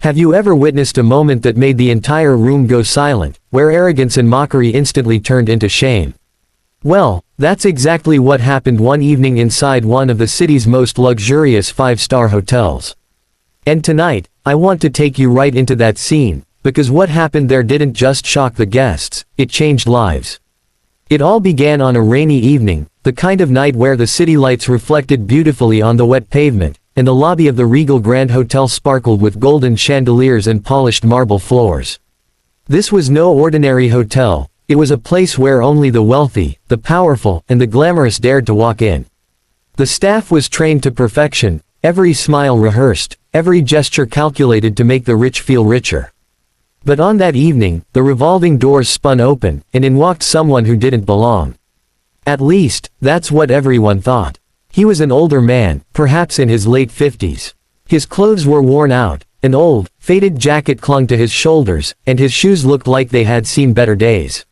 Have you ever witnessed a moment that made the entire room go silent, where arrogance and mockery instantly turned into shame? Well, that's exactly what happened one evening inside one of the city's most luxurious 5-star hotels. And tonight, I want to take you right into that scene, because what happened there didn't just shock the guests, it changed lives. It all began on a rainy evening, the kind of night where the city lights reflected beautifully on the wet pavement, and the lobby of the Regal Grand Hotel sparkled with golden chandeliers and polished marble floors. This was no ordinary hotel, it was a place where only the wealthy, the powerful, and the glamorous dared to walk in. The staff was trained to perfection, every smile rehearsed, every gesture calculated to make the rich feel richer. But on that evening, the revolving doors spun open, and in walked someone who didn't belong. At least, that's what everyone thought. He was an older man, perhaps in his late 50s. His clothes were worn out, an old, faded jacket clung to his shoulders, and his shoes looked like they had seen better days.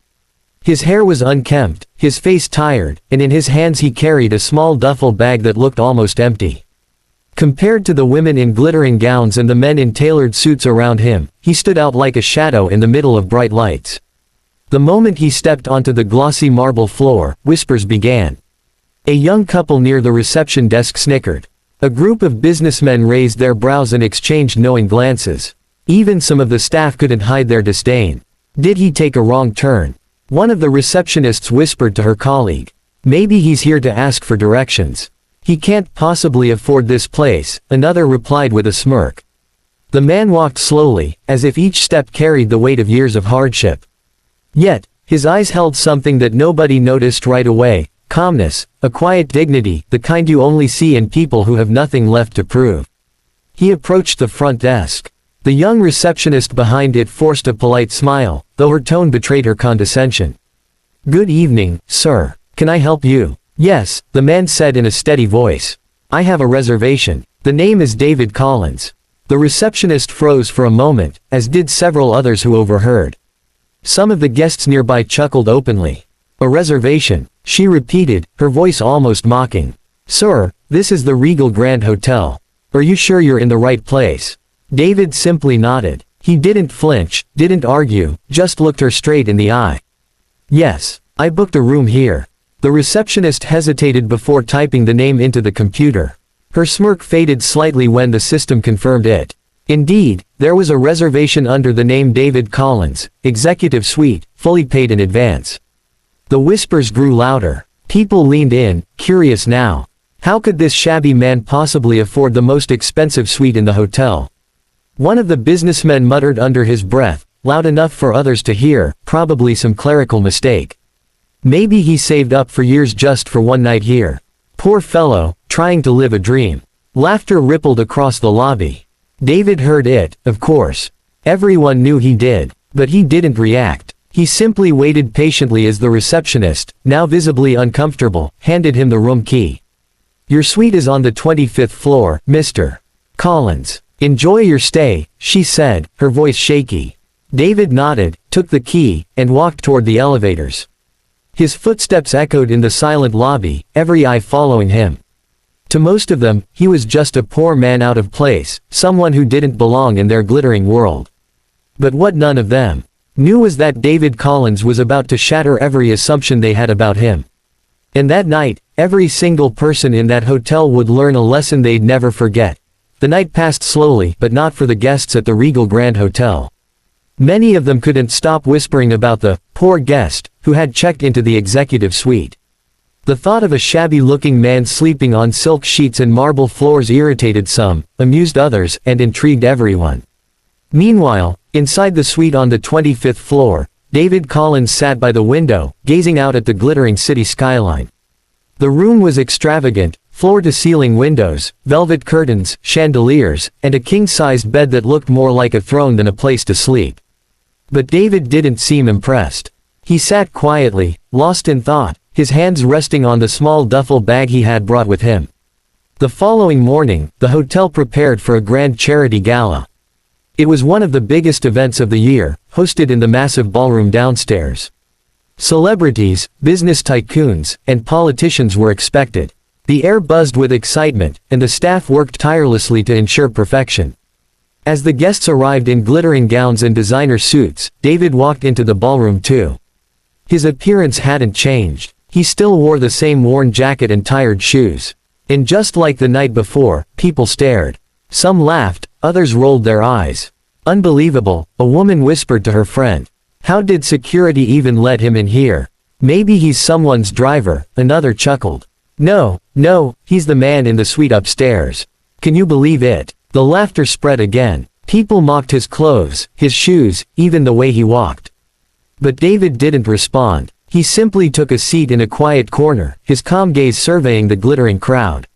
His hair was unkempt, his face tired, and in his hands he carried a small duffel bag that looked almost empty. Compared to the women in glittering gowns and the men in tailored suits around him, he stood out like a shadow in the middle of bright lights. The moment he stepped onto the glossy marble floor, whispers began. A young couple near the reception desk snickered. A group of businessmen raised their brows and exchanged knowing glances. Even some of the staff couldn't hide their disdain. Did he take a wrong turn? One of the receptionists whispered to her colleague. Maybe he's here to ask for directions. He can't possibly afford this place, another replied with a smirk. The man walked slowly, as if each step carried the weight of years of hardship. Yet, his eyes held something that nobody noticed right away. Calmness, a quiet dignity, the kind you only see in people who have nothing left to prove. He approached the front desk. The young receptionist behind it forced a polite smile, though her tone betrayed her condescension. "Good evening, sir. Can I help you?" "Yes," the man said in a steady voice. "I have a reservation. The name is David Collins." The receptionist froze for a moment, as did several others who overheard. Some of the guests nearby chuckled openly. "A reservation," she repeated, her voice almost mocking. "Sir, this is the Regal Grand Hotel. Are you sure you're in the right place?" David simply nodded. He didn't flinch, didn't argue, just looked her straight in the eye. "Yes, I booked a room here." The receptionist hesitated before typing the name into the computer. Her smirk faded slightly when the system confirmed it. Indeed, there was a reservation under the name David Collins, Executive Suite, fully paid in advance. The whispers grew louder. People leaned in, curious now. How could this shabby man possibly afford the most expensive suite in the hotel? One of the businessmen muttered under his breath, loud enough for others to hear, probably some clerical mistake. Maybe he saved up for years just for one night here. Poor fellow, trying to live a dream. Laughter rippled across the lobby. David heard it, of course. Everyone knew he did, but he didn't react. He simply waited patiently as the receptionist, now visibly uncomfortable, handed him the room key. "Your suite is on the 25th floor, Mr. Collins. Enjoy your stay," she said, her voice shaky. David nodded, took the key, and walked toward the elevators. His footsteps echoed in the silent lobby, every eye following him. To most of them, he was just a poor man out of place, someone who didn't belong in their glittering world. But what none of them knew was that David Collins was about to shatter every assumption they had about him. And that night, every single person in that hotel would learn a lesson they'd never forget. The night passed slowly, but not for the guests at the Regal Grand Hotel. Many of them couldn't stop whispering about the poor guest who had checked into the executive suite. The thought of a shabby-looking man sleeping on silk sheets and marble floors irritated some, amused others, and intrigued everyone. Meanwhile, inside the suite on the 25th floor, David Collins sat by the window, gazing out at the glittering city skyline. The room was extravagant, floor-to-ceiling windows, velvet curtains, chandeliers, and a king-sized bed that looked more like a throne than a place to sleep. But David didn't seem impressed. He sat quietly, lost in thought, his hands resting on the small duffel bag he had brought with him. The following morning, the hotel prepared for a grand charity gala. It was one of the biggest events of the year, hosted in the massive ballroom downstairs. Celebrities, business tycoons, and politicians were expected. The air buzzed with excitement, and the staff worked tirelessly to ensure perfection. As the guests arrived in glittering gowns and designer suits, David walked into the ballroom too. His appearance hadn't changed. He still wore the same worn jacket and tired shoes. And just like the night before, people stared. Some laughed, others rolled their eyes. Unbelievable, a woman whispered to her friend. How did security even let him in here? Maybe he's someone's driver, another chuckled. No, he's the man in the suite upstairs. Can you believe it? The laughter spread again. People mocked his clothes, his shoes, even the way he walked. But David didn't respond. He simply took a seat in a quiet corner, his calm gaze surveying the glittering crowd.